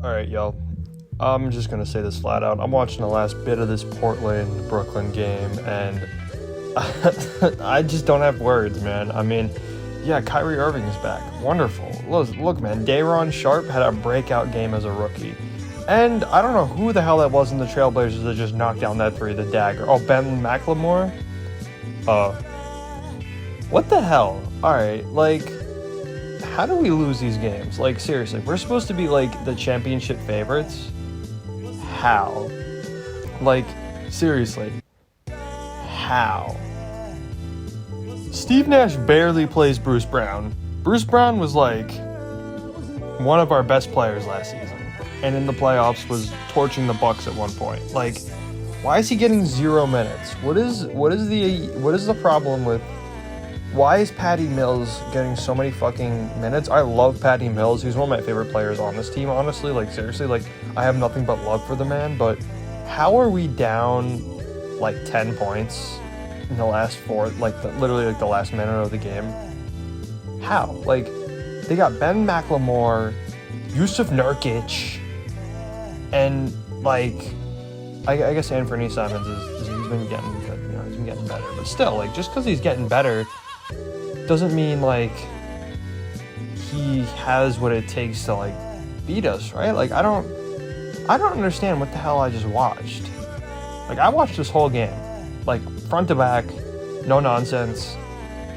All right, y'all. I'm just going to say this flat out. I'm watching the last bit of this Portland-Brooklyn game, and I just don't have words, man. I mean, yeah, Kyrie Irving is back. Wonderful. Look, man, Day'Ron Sharpe had a breakout game as a rookie. And I don't know who the hell that was in the Trailblazers that just knocked down that three, the dagger. Oh, Ben McLemore? What the hell? All right, how do we lose these games? Seriously, we're supposed to be, the championship favorites? How? Seriously. How? Steve Nash barely plays Bruce Brown. Bruce Brown was, one of our best players last season. And in the playoffs was torching the Bucks at one point. Why is he getting 0 minutes? What is the problem with... Why is Patty Mills getting so many fucking minutes? I love Patty Mills. He's one of my favorite players on this team, honestly. Seriously, I have nothing but love for the man. But how are we down, 10 points in the last four, literally the last minute of the game? How? They got Ben McLemore, Yusuf Nurkic, and, I guess Anthony Simons he's been getting good. He's been getting better. But still, just because he's getting better doesn't mean he has what it takes to beat us, right? I don't understand what the hell I just watched. I watched this whole game, front to back, no nonsense.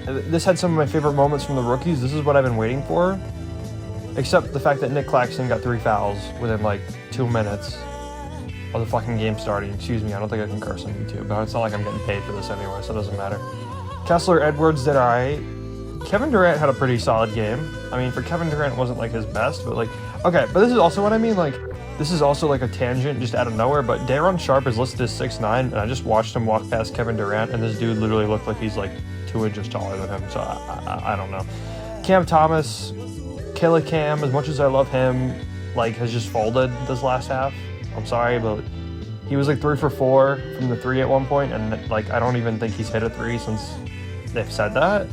This had some of my favorite moments from the rookies. This is what I've been waiting for, except the fact that Nic Claxton got 3 fouls within 2 minutes of the fucking game starting. Excuse me, I don't think I can curse on YouTube, but it's not like I'm getting paid for this anyway, so it doesn't matter. Kessler Edwards did alright. Kevin Durant had a pretty solid game. I mean, for Kevin Durant, it wasn't his best, but okay, but this is also what I mean, this is also a tangent just out of nowhere, but Day'Ron Sharpe is listed as 6'9", and I just watched him walk past Kevin Durant, and this dude literally looked like he's 2 inches taller than him, so I don't know. Cam Thomas, Killer Cam, as much as I love him, has just folded this last half. I'm sorry, but he was 3 for 4 from the 3 at one point, and I don't even think he's hit a 3 since they've said that.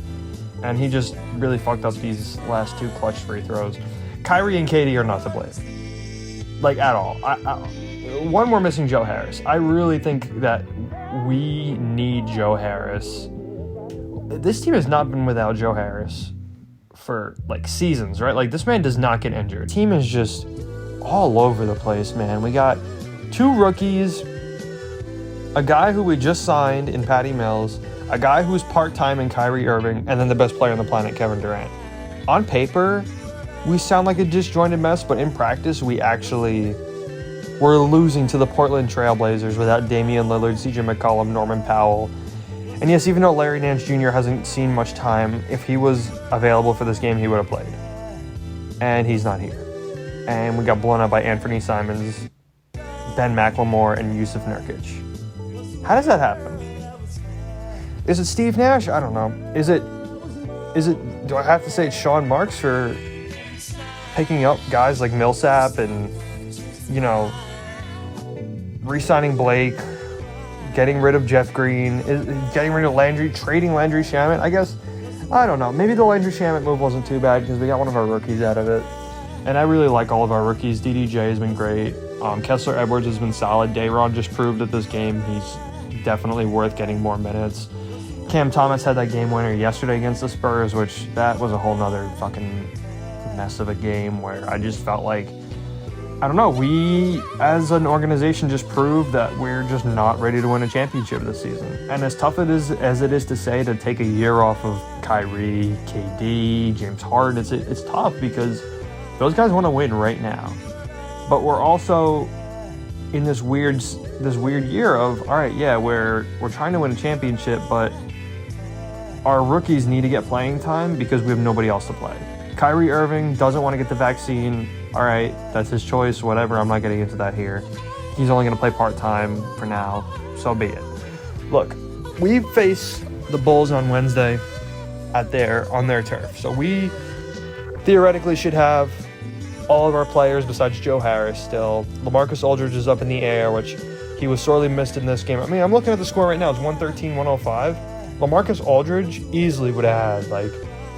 And he just really fucked up these last 2 clutch free throws. Kyrie and KD are not to blame. At all. One, we're missing Joe Harris. I really think that we need Joe Harris. This team has not been without Joe Harris for, seasons, right? This man does not get injured. Team is just all over the place, man. We got 2 rookies, a guy who we just signed in Patty Mills, a guy who's part-time in Kyrie Irving, and then the best player on the planet, Kevin Durant. On paper, we sound like a disjointed mess, but in practice, we're losing to the Portland Trailblazers without Damian Lillard, CJ McCollum, Norman Powell. And yes, even though Larry Nance Jr. hasn't seen much time, if he was available for this game, he would have played. And he's not here. And we got blown out by Anthony Simons, Ben McLemore, and Yusuf Nurkic. How does that happen? Is it Steve Nash? I don't know. Is it, do I have to say it's Sean Marks for picking up guys like Millsap and, re-signing Blake, getting rid of Jeff Green, getting rid of Landry, trading Landry Shamet? I guess, I don't know. Maybe the Landry Shamet move wasn't too bad because we got one of our rookies out of it. And I really like all of our rookies. DDJ has been great. Kessler Edwards has been solid. Day'Ron just proved at this game he's definitely worth getting more minutes. Cam Thomas had that game winner yesterday against the Spurs, which that was a whole nother fucking mess of a game where I just felt I don't know, we as an organization just proved that we're just not ready to win a championship this season. And as tough as it is to say to take a year off of Kyrie, KD, James Harden, it's tough because those guys want to win right now. But we're also in this weird year of, all right, yeah, we're trying to win a championship, but our rookies need to get playing time because we have nobody else to play. Kyrie Irving doesn't want to get the vaccine. All right, that's his choice, whatever. I'm not getting into that here. He's only going to play part-time for now, so be it. Look, we face the Bulls on Wednesday on their turf. So we theoretically should have all of our players besides Joe Harris still. LaMarcus Aldridge is up in the air, which he was sorely missed in this game. I mean, I'm looking at the score right now. It's 113-105. LaMarcus Aldridge easily would have had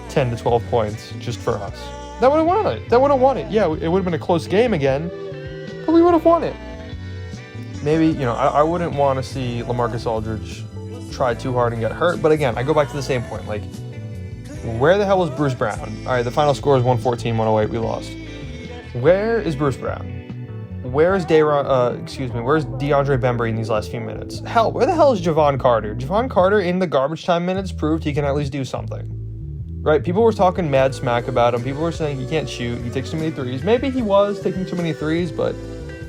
10 to 12 points just for us. That would have won it. That would have won it. Yeah, it would have been a close game again, but we would have won it. Maybe, I wouldn't want to see LaMarcus Aldridge try too hard and get hurt. But again, I go back to the same point. Like, where the hell was Bruce Brown? All right, the final score is 114-108. We lost. Where is Bruce Brown? Where's where's DeAndre Bembry in these last few minutes? Hell, where the hell is Javon Carter? Javon Carter in the garbage time minutes proved he can at least do something. Right? People were talking mad smack about him. People were saying he can't shoot. He takes too many threes. Maybe he was taking too many threes, but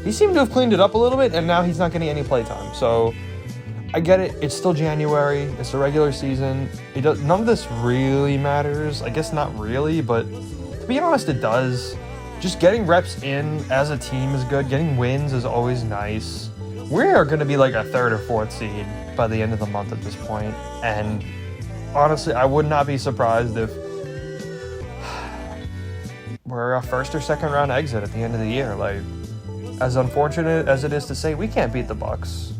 he seemed to have cleaned it up a little bit, and now he's not getting any playtime. So I get it. It's still January. It's the regular season. None of this really matters. I guess not really, but to be honest, it does. Just getting reps in as a team is good. Getting wins is always nice. We are going to be like a 3rd or 4th seed by the end of the month at this point. And honestly, I would not be surprised if we're a 1st or 2nd round exit at the end of the year. Like, as unfortunate as it is to say, we can't beat the Bucks.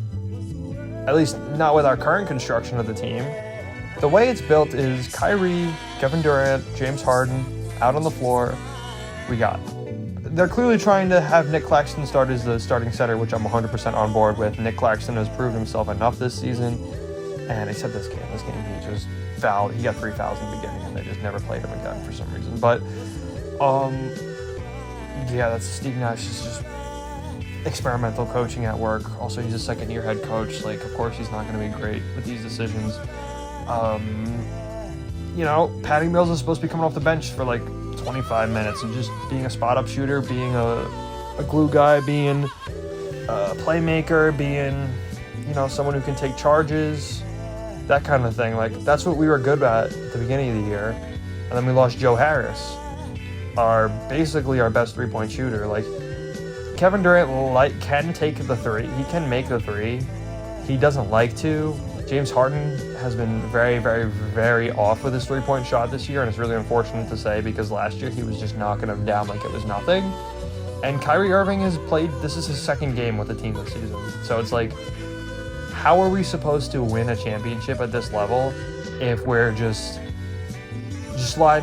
At least not with our current construction of the team. The way it's built is Kyrie, Kevin Durant, James Harden out on the floor. They're clearly trying to have Nic Claxton start as the starting center, which I'm 100% on board with. Nic Claxton has proved himself enough this season, and except this game he just fouled. He got 3 fouls in the beginning, and they just never played him again for some reason. But, that's Steve Nash is just experimental coaching at work. Also, he's a second-year head coach. Like, of course, he's not going to be great with these decisions. Patty Mills is supposed to be coming off the bench for like 25 minutes and just being a spot-up shooter, being a glue guy, being a playmaker, being, someone who can take charges, that kind of thing. Like, that's what we were good at the beginning of the year. And then we lost Joe Harris, basically our best three-point shooter. Like, Kevin Durant can take the three. He can make the three. He doesn't like to. James Harden has been very, very, very off with his three-point shot this year, and it's really unfortunate to say because last year he was just knocking him down like it was nothing. And Kyrie Irving has played, this is his 2nd game with the team this season. So it's like, how are we supposed to win a championship at this level if we're just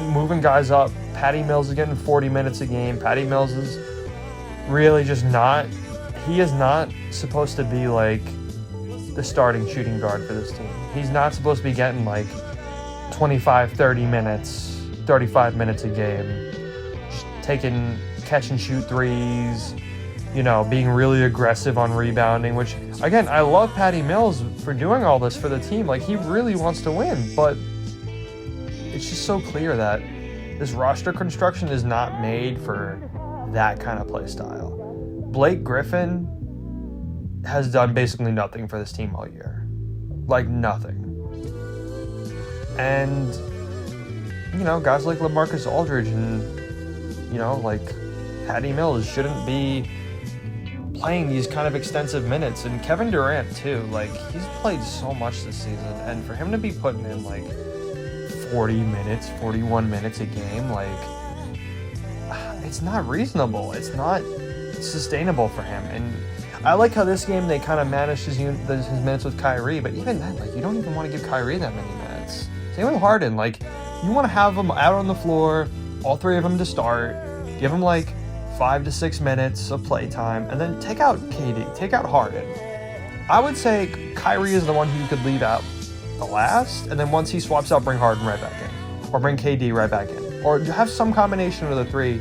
moving guys up? Patty Mills is getting 40 minutes a game. Patty Mills is really just he is not supposed to be like the starting shooting guard for this team. He's not supposed to be getting like 25, 30 minutes, 35 minutes a game, just taking catch and shoot threes, being really aggressive on rebounding, which again, I love Patty Mills for doing all this for the team. Like, he really wants to win, but it's just so clear that this roster construction is not made for that kind of play style. Blake Griffin has done basically nothing for this team all year. Like, nothing. And, guys like LaMarcus Aldridge and, like Patty Mills shouldn't be playing these kind of extensive minutes. And Kevin Durant, too. Like, he's played so much this season. And for him to be putting in, like, 40 minutes, 41 minutes a game, like, it's not reasonable. It's not sustainable for him. And I like how this game they kind of managed his minutes with Kyrie, but even then, like, you don't even want to give Kyrie that many minutes. Same with Harden. Like, you want to have them out on the floor, all 3 of them to start, give them like 5 to 6 minutes of playtime, and then take out KD, take out Harden. I would say Kyrie is the one who you could leave out the last, and then once he swaps out, bring Harden right back in, or bring KD right back in, or have some combination of the 3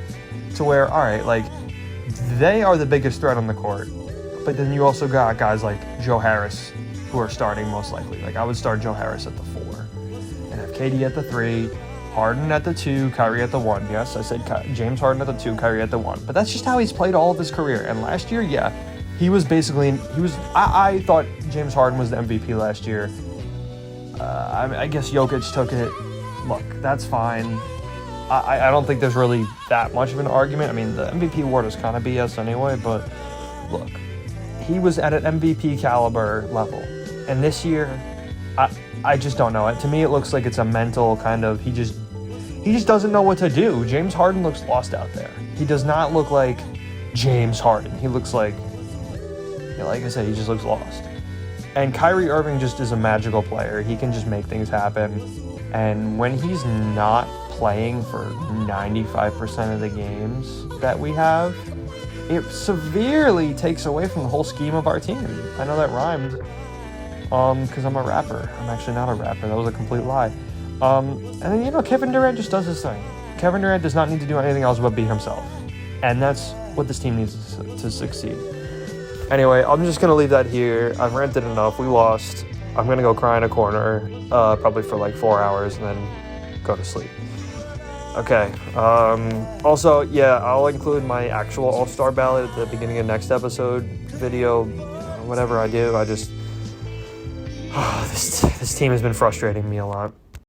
to where, all right, like, they are the biggest threat on the court. But then you also got guys like Joe Harris who are starting most likely. Like, I would start Joe Harris at the 4 and have KD at the 3, Harden at the 2, Kyrie at the 1. Yes, I said James Harden at the 2, Kyrie at the 1. But that's just how he's played all of his career. And last year, I thought James Harden was the MVP last year. I guess Jokic took it. Look, that's fine. I don't think there's really that much of an argument. I mean, the MVP award is kind of BS anyway, but look, he was at an MVP caliber level. And this year, I just don't know. To me, it looks like it's a mental kind of, he just doesn't know what to do. James Harden looks lost out there. He does not look like James Harden. He looks like, like I said, he just looks lost. And Kyrie Irving just is a magical player. He can just make things happen. And when he's not playing for 95% of the games that we have, it severely takes away from the whole scheme of our team. I know that rhymed, because I'm a rapper. I'm actually not a rapper. That was a complete lie. And then, you know, Kevin Durant just does his thing. Kevin Durant does not need to do anything else but be himself. And that's what this team needs to succeed. Anyway, I'm just going to leave that here. I've ranted enough. We lost. I'm going to go cry in a corner, probably for like 4 hours, and then go to sleep. Okay. Also, yeah, I'll include my actual All-Star ballot at the beginning of next episode video. Whatever I do, I just... this team has been frustrating me a lot.